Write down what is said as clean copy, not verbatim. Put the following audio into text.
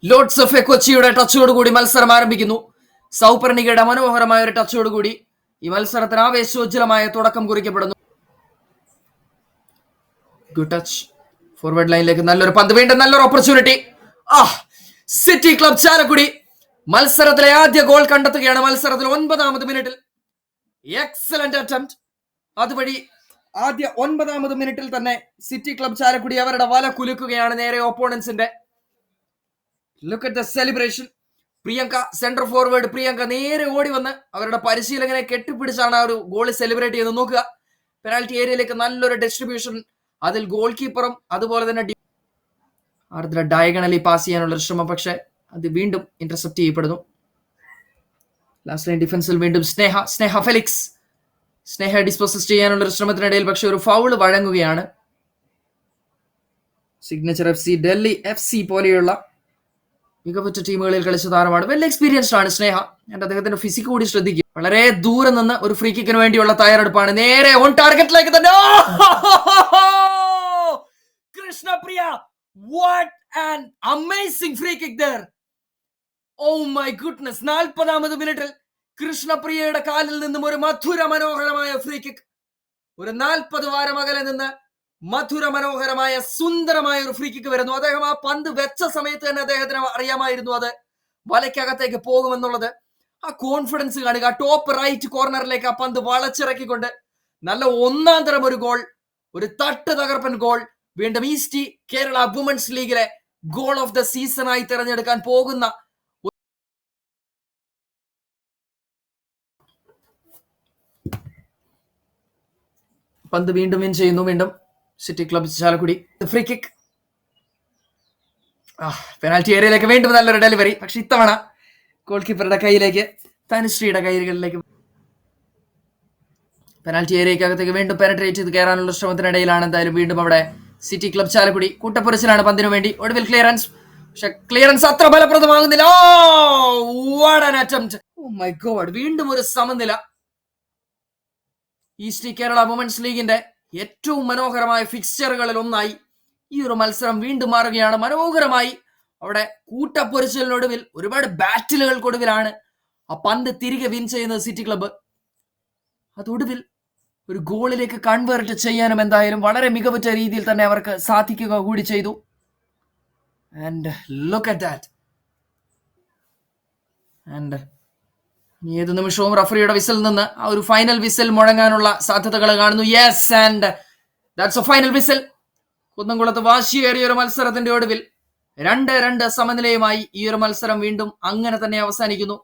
Lord's of കൊച്ചിയുടെ ടച്ചോടുകൂടി മത്സരം ആരംഭിക്കുന്നു. സൗപർണികയുടെ മനോഹരമായ ഒരു ടച്ചോടുകൂടി ഈ മത്സരത്തിന് ആവേശോജ്വലമായ തുടക്കം കുറിക്കപ്പെടുന്നു. ഗുഡ് ടച്ച്, ഫോർവേഡ് ലൈനിലേക്ക് നല്ലൊരു പന്ത്, വീണ്ടും നല്ലൊരു ഓപ്പർച്യൂണിറ്റി. സിറ്റി ക്ലബ് ചാലക്കുടി മത്സരത്തിലെ ആദ്യ ഗോൾ കണ്ടെത്തുകയാണ്. മത്സരത്തിൽ 9ാമത് മിനിറ്റിൽ എക്സലന്റ് അറ്റംപ്റ്റ്. അതുവഴി ആദ്യ 9ാമത് മിനിറ്റിൽ തന്നെ സിറ്റി ക്ലബ് ചാലക്കുടി അവരുടെ വല കുലുക്കുകയാണ് നേരെ ഓപ്പോണൻസിന്റെ. Look at the celebration. Priyanka centre forward Priyanka നേരെ ഓടി വന്ന് അവരുടെ പരിശീലകനെ കെട്ടിപ്പിടിച്ചാണ് ആ ഒരു ഗോൾ സെലിബ്രേറ്റ് ചെയ്ത്. നോക്കുക, പെനാൽറ്റി ഏരിയയിലേക്ക് നല്ലൊരു ഡിസ്ട്രിബ്യൂഷൻ, അതിൽ ഗോൾ കീപ്പറും അതുപോലെ തന്നെ ആർദ്ര ഡയഗണലി പാസ് ചെയ്യാനുള്ള ശ്രമം, പക്ഷെ അത് വീണ്ടും ഇന്റർസെപ്റ്റ് ചെയ്യപ്പെടുന്നു. ലാസ്റ്റ് ലൈൻ ഡിഫൻസിൽ വീണ്ടും സ്നേഹ ഫെലിക്സ് ഡിസ്പോസസ് ചെയ്യാനുള്ള ഒരു ശ്രമത്തിനിടയിൽ പക്ഷെ ഒരു ഫൗള് വഴങ്ങുകയാണ്. സിഗ്നേച്ചർ FC, ഡൽഹി FC പോലെയുള്ള മികവുറ്റ ടീമുകളിൽ കളിച്ച താരമാണ്. വെൽ എക്സ്പീരിയൻസ്ഡ് ആണ് സ്നേഹ. ഞാൻ അദ്ദേഹത്തിന്റെ ഫിസിക് കൂടി ശ്രദ്ധിക്കും. വളരെ ദൂരെ നിന്ന് ഒരു ഫ്രീ കിക്കിന് വേണ്ടിയുള്ള തയ്യാറെടുപ്പാണ്. നേരെ ഓൺ ടാർഗറ്റിലേക്ക് തന്നെ. Krishnapriya, what an amazing free kick there. Oh my goodness. 40ാമത് മിനിറ്റിൽ കൃഷ്ണപ്രിയയുടെ കാലിൽ നിന്നും ഒരു മധുര മനോഹരമായ ഫ്രീ കിക്ക്. ഒരു 40 വാരം അകലെ നിന്ന് മധുര മനോഹരമായ സുന്ദരമായ ഒരു ഫ്രീ കിക്ക് വരുന്നു. അദ്ദേഹം ആ പന്ത് വെച്ച സമയത്ത് തന്നെ അദ്ദേഹത്തിന് അറിയാമായിരുന്നു അത് വലയ്ക്കകത്തേക്ക് പോകുമെന്നുള്ളത്. ആ കോൺഫിഡൻസ് കാണുക. ടോപ്പ് റൈറ്റ് കോർണറിലേക്ക് ആ പന്ത് വളച്ചിറക്കിക്കൊണ്ട് നല്ല 1ാം തരം ഒരു ഗോൾ, ഒരു തട്ട് തകർപ്പൻ ഗോൾ. വീണ്ടും ഈസ്റ്റ് കേരള വുമൻസ് ലീഗിലെ ഗോൾ ഓഫ് ദ സീസൺ ആയി തിരഞ്ഞെടുക്കാൻ പോകുന്ന പന്ത് വീണ്ടും വിൻ ചെയ്യുന്നു. വീണ്ടും city club Chalakudy. Free kick penalty ഏരിയയിലേക്ക് വീണ്ടും നല്ലൊരു ഡെലിവറി, പക്ഷെ ഇത്തവണ ഗോൾ കീപ്പറുടെ കയ്യിലേക്ക്, തനുശ്രീയുടെ കൈകളിലേക്ക്. പെനാൽറ്റി ഏരിയക്കകത്തേക്ക് വീണ്ടും പെനട്രേറ്റ് ചെയ്ത് കയറാനുള്ള ശ്രമത്തിനിടയിലാണ് എന്തായാലും വീണ്ടും അവിടെ സിറ്റി ക്ലബ് ചാലക്കുടി കൂട്ടപ്പുരച്ചിലാണ് പന്തിനു വേണ്ടി. ഒടുവിൽ ക്ലിയറൻസ്, പക്ഷെ ക്ലിയറൻസ് അത്ര ഫലപ്രദമാകുന്നില്ല. What an attempt. Oh my God, വീണ്ടും ഒരു സമനില. ഈസ്റ്റ് കേരള വുമൻസ് ലീഗിന്റെ ഏറ്റവും മനോഹരമായ ഫിക്സ്ചറുകളിൽ ഒന്നായി ഈ ഒരു മത്സരം വീണ്ടും മാറുകയാണ്. മനോഹരമായി അവിടെ കൂട്ടപ്പൊരിച്ചലിനൊടുവിൽ, ഒരുപാട് ബാറ്റിലുകൾക്കൊടുവിലാണ് ആ പന്ത് തിരികെ വിൻ ചെയ്യുന്നത് സിറ്റി ക്ലബ്ബ്. അതൊടുവിൽ ഒരു ഗോളിലേക്ക് കൺവേർട്ട് ചെയ്യാനും എന്തായാലും വളരെ മികവുറ്റ രീതിയിൽ തന്നെ അവർക്ക് സാധിക്കുക കൂടി ചെയ്തു. And look at that. And ഏത് നിമിഷവും റഫറിയുടെ വിസിൽ നിന്ന് ആ ഒരു ഫൈനൽ വിസിൽ മുഴങ്ങാനുള്ള സാധ്യതകൾ കാണുന്നു. Yes, and that's a final whistle. കുന്നംകുളത്ത് വാശിയേറിയ ഒരു മത്സരത്തിന്റെ ഒടുവിൽ 2-2 സമനിലയുമായി ഈ ഒരു മത്സരം വീണ്ടും അങ്ങനെ തന്നെ അവസാനിക്കുന്നു.